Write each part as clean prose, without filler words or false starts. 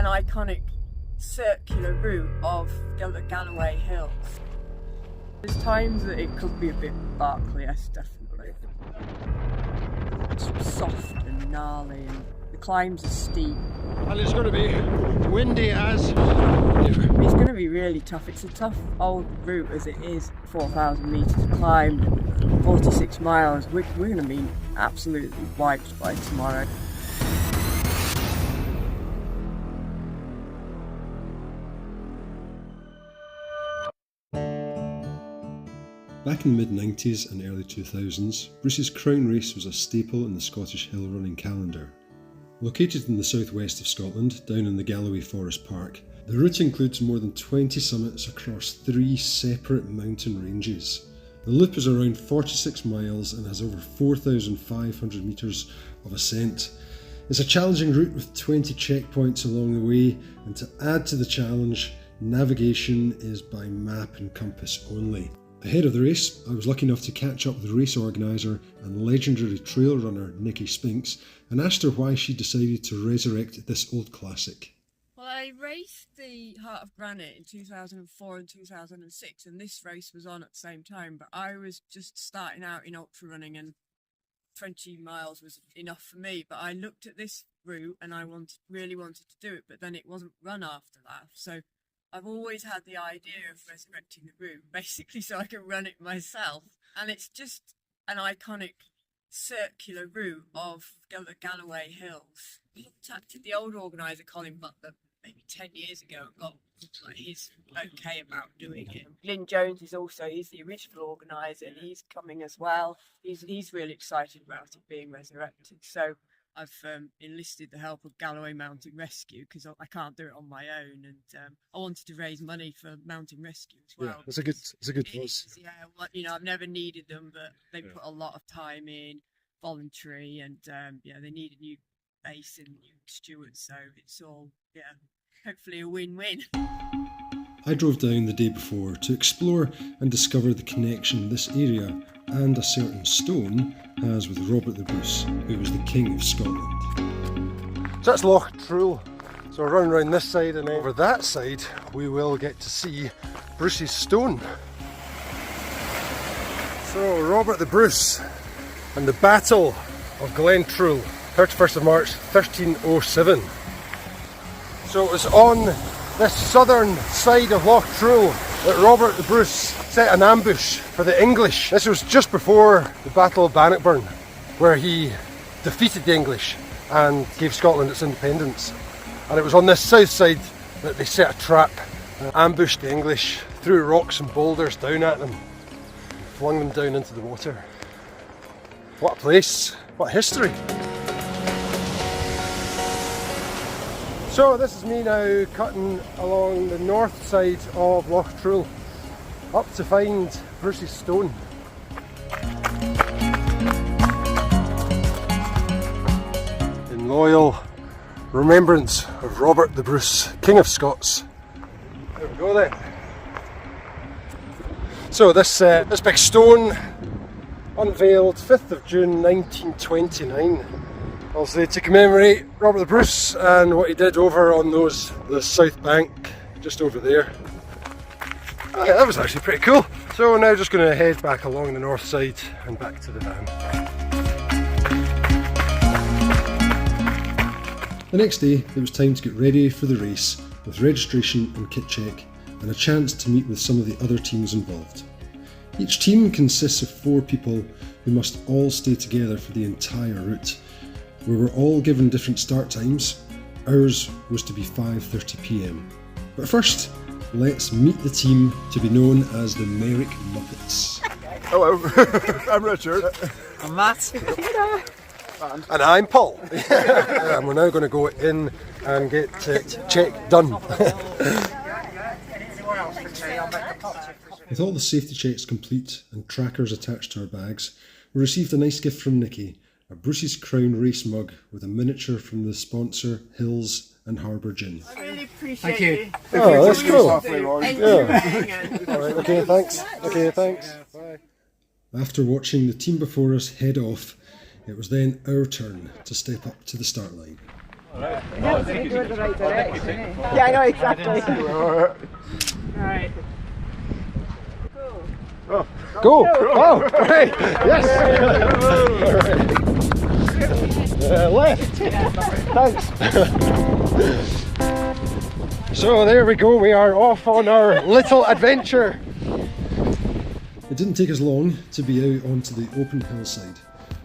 an iconic circular route of the Galloway Hills. There's times that it could be a bit Barkley, yes, definitely. It's soft and gnarly and the climbs are steep. And it's going to be windy as ever. It's going to be really tough. It's a tough old route as it is. 4,000 metres climbed, 46 miles. We're going to be absolutely wiped by tomorrow. Back in the mid-90s and early 2000s, Bruce's Crown Race was a staple in the Scottish hill running calendar. Located in the southwest of Scotland, down in the Galloway Forest Park, the route includes more than 20 summits across 3 separate mountain ranges. The loop is around 46 miles and has over 4,500 metres of ascent. It's a challenging route with 20 checkpoints along the way, and to add to the challenge, navigation is by map and compass only. Ahead of the race, I was lucky enough to catch up with the race organiser and legendary trail runner Nicky Spinks and asked her why she decided to resurrect this old classic. Well, I raced the Heart of Granite in 2004 and 2006, and this race was on at the same time, but I was just starting out in ultra running and 20 miles was enough for me. But I looked at this route and I really wanted to do it, but then it wasn't run after that. So I've always had the idea of resurrecting the route, basically so I can run it myself. And it's just an iconic circular route of the Galloway Hills. I contacted the old organiser, Colin Butler, maybe 10 years ago and got his okay about doing it. Lynn Jones he's the original organiser and he's coming as well. He's really excited about it being resurrected. So I've enlisted the help of Galloway Mountain Rescue because I can't do it on my own, and I wanted to raise money for mountain rescue as well. Yeah, it's a good cause. Yeah, I've never needed them, but they put a lot of time in, voluntary, and they need a new base and new stewards, so it's all hopefully a win-win. I drove down the day before to explore and discover the connection this area and a certain stone has with Robert the Bruce, who was the King of Scotland. So that's Loch Truel. So we're running around this side, and over that side we will get to see Bruce's stone. So Robert the Bruce and the Battle of Glen Truel, 31st of March 1307. So it was on this southern side of Loch Truel that Robert the Bruce set an ambush for the English. This was just before the Battle of Bannockburn, where he defeated the English and gave Scotland its independence. And it was on this south side that they set a trap and ambushed the English, threw rocks and boulders down at them, flung them down into the water. What a place, what history. So this is me now cutting along the north side of Loch Truel up to find Bruce's stone. In loyal remembrance of Robert the Bruce, King of Scots. There we go then. So this big stone unveiled 5th of June 1929. Also to commemorate Robert the Bruce and what he did over on the south bank, just over there. Yeah, that was actually pretty cool. So we're now just going to head back along the north side and back to the van. The next day, it was time to get ready for the race with registration and kit check and a chance to meet with some of the other teams involved. Each team consists of 4 people who must all stay together for the entire route. We were all given different start times. Ours was to be 5:30 PM. But first, let's meet the team to be known as the Merrick Muppets. Hello, I'm Richard. I'm Matt. And I'm Paul. And we're now going to go in and get check done. With all the safety checks complete and trackers attached to our bags, we received a nice gift from Nicky, a Bruce's Crown race mug with a miniature from the sponsor Hills and Harbour Gin. I really appreciate you. Oh, that's cool. Yeah. Alright, okay, thanks. Okay, thanks. Bye. After watching the team before us head off, it was then our turn to step up to the start line. It helps if you go in the right direction. Yeah, I know, exactly. Alright. Oh. Go! Oh, right! Yes! Left! Thanks! So there we go, we are off on our little adventure. It didn't take us long to be out onto the open hillside,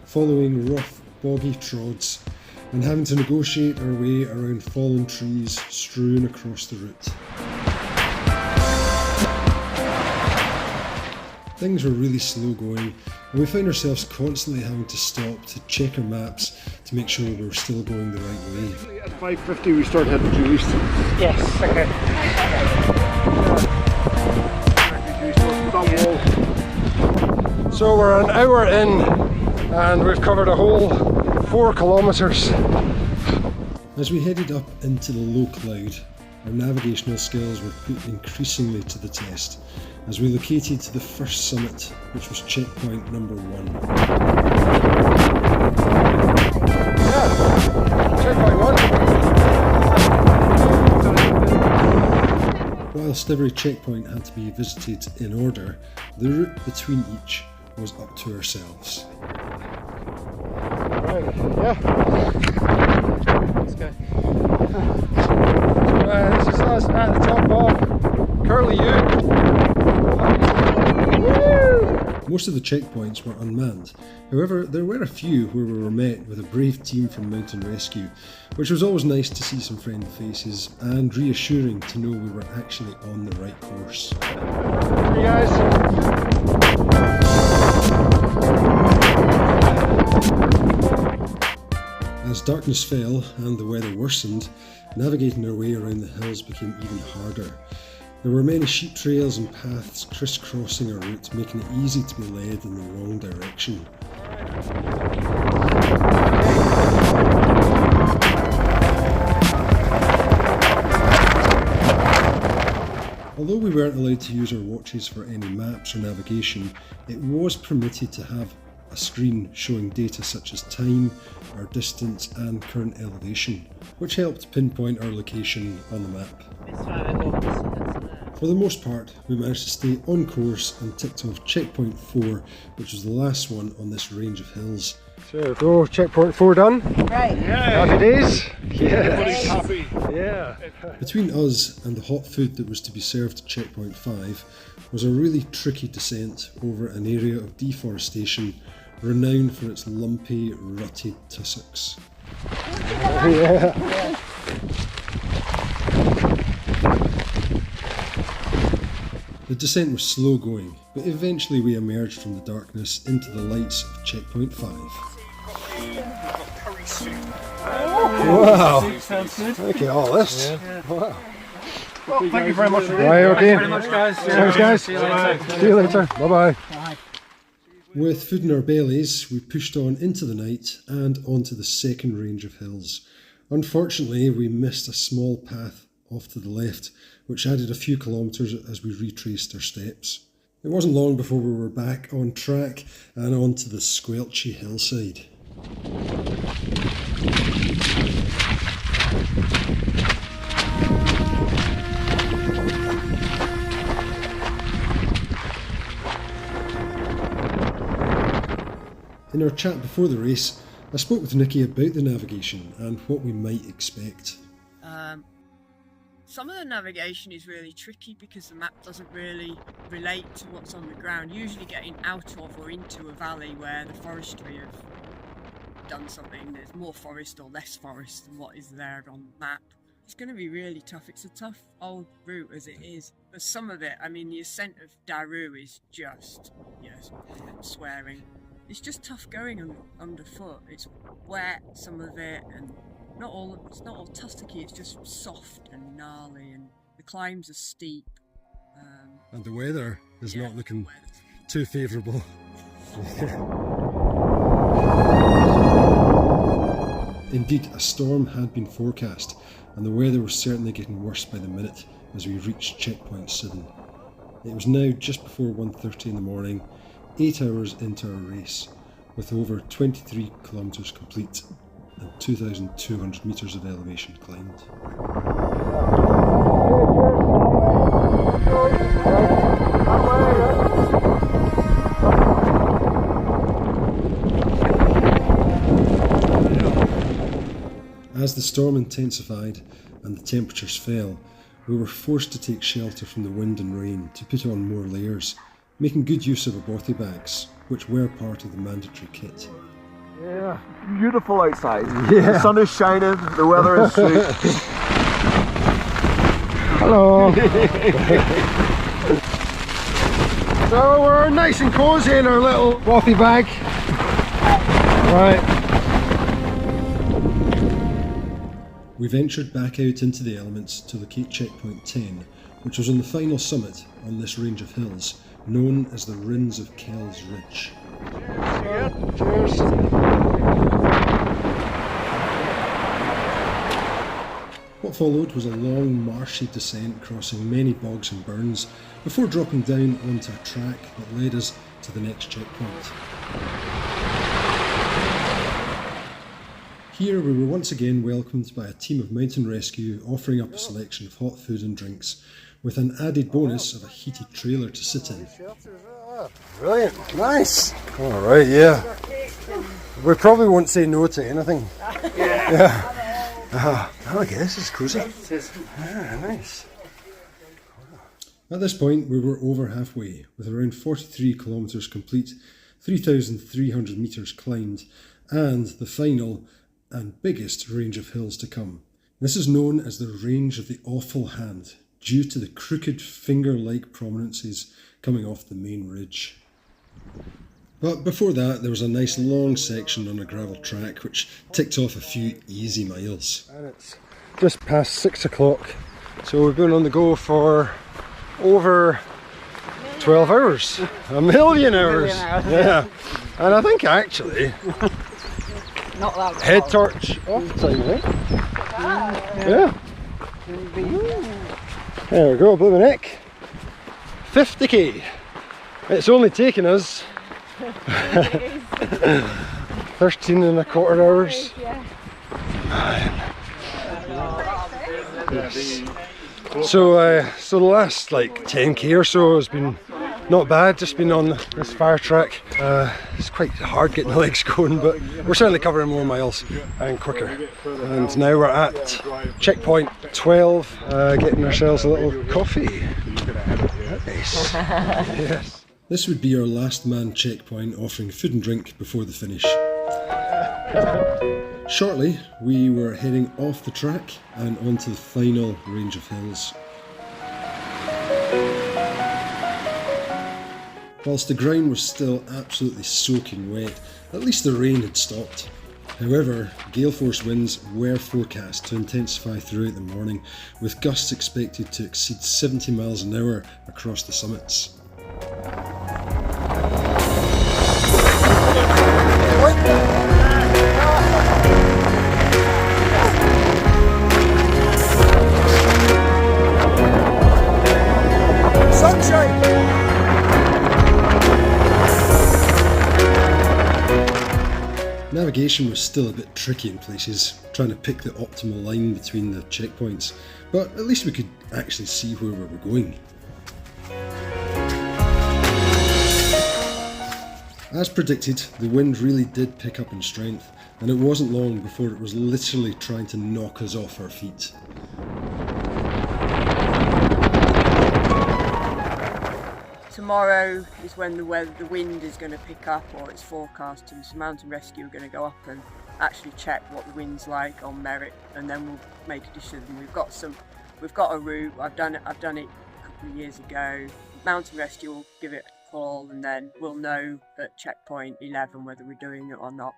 following rough, boggy trods and having to negotiate our way around fallen trees strewn across the route. Things were really slow going, and we found ourselves constantly having to stop to check our maps to make sure we were still going the right way. At 5:50 we start heading due east. Yes, okay. So we're an hour in and we've covered a whole 4 kilometres. As we headed up into the low cloud, our navigational skills were put increasingly to the test as we located the first summit, which was checkpoint number 1. Yeah, checkpoint 1. Whilst every checkpoint had to be visited in order, the route between each was up to ourselves. Right, yeah. Let's go. This is us at the top of Curly U. Most of the checkpoints were unmanned. However, there were a few where we were met with a brave team from Mountain Rescue, which was always nice to see some friendly faces and reassuring to know we were actually on the right course. Hey guys. As darkness fell and the weather worsened, navigating our way around the hills became even harder. There were many sheep trails and paths crisscrossing our route, making it easy to be led in the wrong direction. Although we weren't allowed to use our watches for any maps or navigation, it was permitted to have a screen showing data such as time, our distance and current elevation, which helped pinpoint our location on the map. For the most part, we managed to stay on course and ticked off checkpoint 4, which was the last one on this range of hills. So go, checkpoint 4 done. Right. Happy days? Everybody's happy. Yeah. Between us and the hot food that was to be served at checkpoint 5 was a really tricky descent over an area of deforestation renowned for its lumpy, rutted tussocks. Yeah. The descent was slow going, but eventually we emerged from the darkness into the lights of checkpoint 5. Wow. Look at all this. Wow. Well, thank you very much. Right, okay. Thank you very much, guys. Thanks, guys. See you later. Bye-bye. With food in our bellies, we pushed on into the night and onto the second range of hills. Unfortunately, we missed a small path off to the left, which added a few kilometres as we retraced our steps. It wasn't long before we were back on track and onto the squelchy hillside. In our chat before the race, I spoke with Nicky about the navigation and what we might expect. Some of the navigation is really tricky because the map doesn't really relate to what's on the ground. Usually getting out of or into a valley where the forestry have done something, there's more forest or less forest than what is there on the map. It's going to be really tough. It's a tough old route as it is. But some of it, I mean, the ascent of Daru is just, yes, swearing. It's just tough going underfoot. It's wet, some of it, and it's not all tussocky, it's just soft and gnarly, and the climbs are steep. And the weather is not looking too favourable. Indeed, a storm had been forecast, and the weather was certainly getting worse by the minute as we reached checkpoint 7. It was now just before 1:30 in the morning, 8 hours into our race, with over 23 kilometres complete. and 2,200 metres of elevation climbed. As the storm intensified and the temperatures fell, we were forced to take shelter from the wind and rain to put on more layers, making good use of our bothy bags, which were part of the mandatory kit. Yeah, beautiful outside. Yeah. The sun is shining, the weather is sweet. Hello! So we're nice and cosy in our little bothy bag. Right. We ventured back out into the elements to locate checkpoint 10, which was on the final summit on this range of hills, known as the Rins of Kells Ridge. Cheers. What followed was a long marshy descent crossing many bogs and burns before dropping down onto a track that led us to the next checkpoint. Here we were once again welcomed by a team of mountain rescue offering up a selection of hot food and drinks, with an added bonus of a heated trailer to sit in. Brilliant, nice. Alright, yeah. We probably won't say no to anything. Yeah. I guess it's cozy. Yeah, nice. At this point we were over halfway, with around 43 kilometres complete, 3,300 metres climbed, and the final and biggest range of hills to come. This is known as the Range of the Awful Hand, due to the crooked finger-like prominences coming off the main ridge. But before that, there was a nice long section on a gravel track which ticked off a few easy miles. And it's just past 6 o'clock, so we've been on the go for over 12 hours. A million hours. Yeah. And I think actually Not that head torch off time, eh? Yeah. There we go, Blue Neck. 50k. It's only taken us 13 and a quarter hours. Yes. So the last like 10k or so has been not bad, just been on this fire track. It's quite hard getting the legs going, but we're certainly covering more miles and quicker. And now we're at checkpoint 12, getting ourselves a little coffee. Nice. Yes. This would be our last man checkpoint offering food and drink before the finish. Shortly, we were heading off the track and onto the final range of hills. Whilst the ground was still absolutely soaking wet, at least the rain had stopped. However, gale force winds were forecast to intensify throughout the morning, with gusts expected to exceed 70 miles an hour across the summits. Navigation was still a bit tricky in places, trying to pick the optimal line between the checkpoints, but at least we could actually see where we were going. As predicted, the wind really did pick up in strength, and it wasn't long before it was literally trying to knock us off our feet. Tomorrow is when the wind is going to pick up, or it's forecast, and so Mountain Rescue are going to go up and actually check what the wind's like on Merrick, and then we'll make a decision. We've got a route. I've done it a couple of years ago. Mountain Rescue will give it a call, and then we'll know at checkpoint 11 whether we're doing it or not.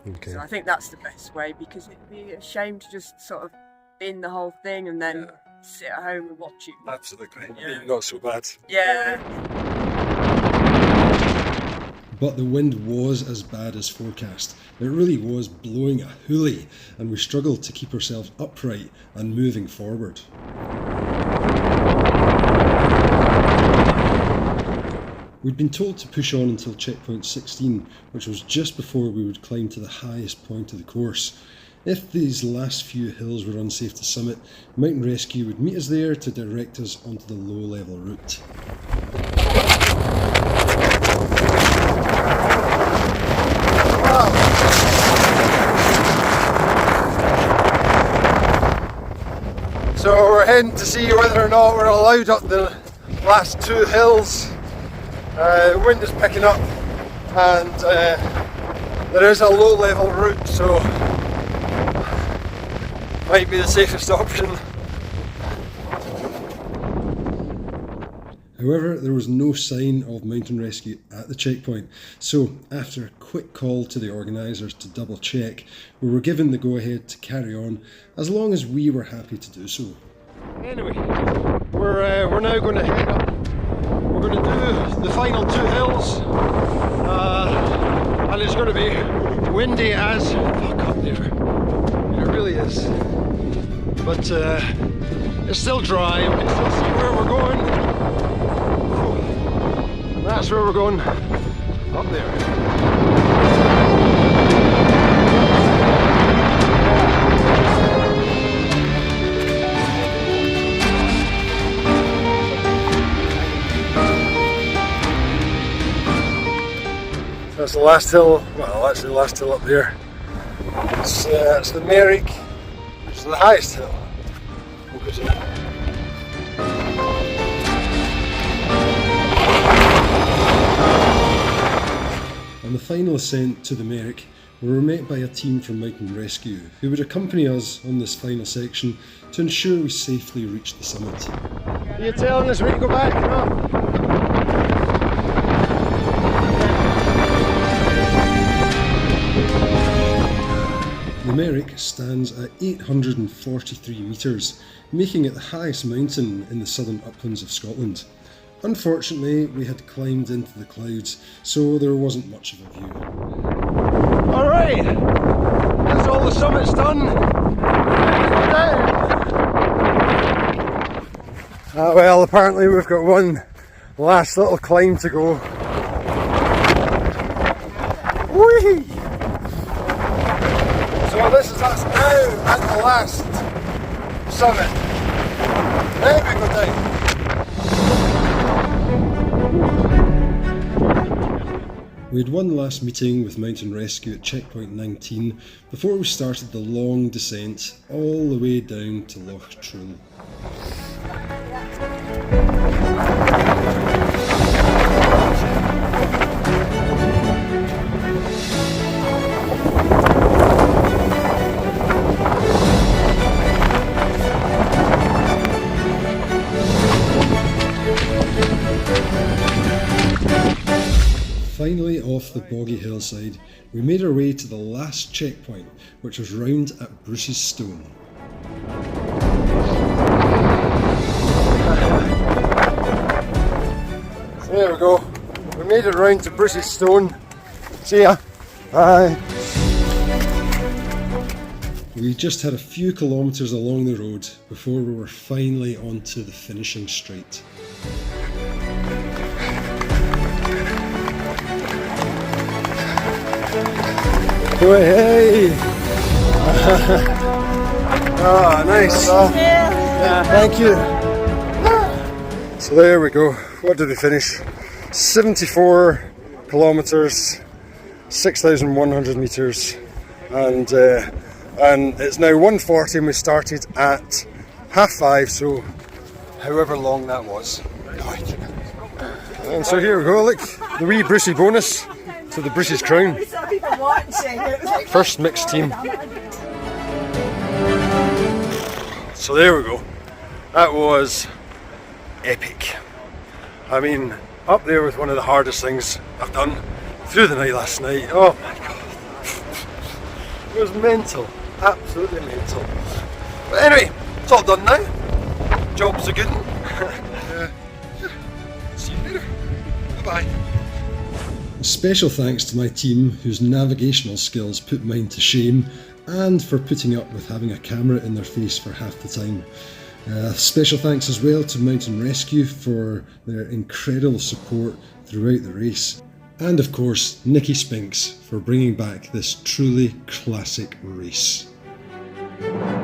Okay. So I think that's the best way, because it'd be a shame to just sort of bin the whole thing and then sit at home and watch it. Absolutely. Yeah. Not so bad. Yeah. But the wind was as bad as forecast. It really was blowing a hoolie, and we struggled to keep ourselves upright and moving forward. We'd been told to push on until checkpoint 16, which was just before we would climb to the highest point of the course. If these last few hills were unsafe to summit, Mountain Rescue would meet us there to direct us onto the low-level route. So we're heading to see whether or not we're allowed up the last two hills. The wind is picking up and there is a low level route, so might be the safest option. However, there was no sign of Mountain Rescue at the checkpoint, so after a quick call to the organisers to double check, we were given the go-ahead to carry on as long as we were happy to do so. Anyway, we're now going to head up. We're going to do the final two hills, and it's going to be windy as fuck up there. It really is. But it's still dry. We can still see where we're going. That's where we're going, up there. That's the last hill, well actually the last hill up there. It's the Merrick, which is the highest hill. On the final ascent to the Merrick, we were met by a team from Mountain Rescue who would accompany us on this final section to ensure we safely reached the summit. Are you telling us where to go back? No. The Merrick stands at 843 metres, making it the highest mountain in the Southern Uplands of Scotland. Unfortunately, we had climbed into the clouds, so there wasn't much of a view. Alright, that's all the summit's done. Well, apparently we've got one last little climb to go. Whee! So this is us now at the last summit. There we go down. We had one last meeting with Mountain Rescue at checkpoint 19 before we started the long descent all the way down to Loch Trull. Finally off the boggy hillside, we made our way to the last checkpoint, which was round at Bruce's Stone. There we go. We made it round to Bruce's Stone. See ya. Bye. We just had a few kilometres along the road before we were finally onto the finishing straight. Hey! Ah, nice. Yeah, thank you. So there we go. What did we finish? 74 kilometres, 6,100 metres, and it's now 1:40 and we started at 5:30, so however long that was. And so here we go, look, the wee Brucey bonus to the Bruce's Crown. First mixed team. So there we go. That was epic. I mean, up there was one of the hardest things I've done through the night last night. Oh my god. It was mental. Absolutely mental. But anyway, it's all done now. Job's a good one. See you later. Bye-bye. A special thanks to my team whose navigational skills put mine to shame, and for putting up with having a camera in their face for half the time. Special thanks as well to Mountain Rescue for their incredible support throughout the race. And of course, Nicky Spinks for bringing back this truly classic race. Bye.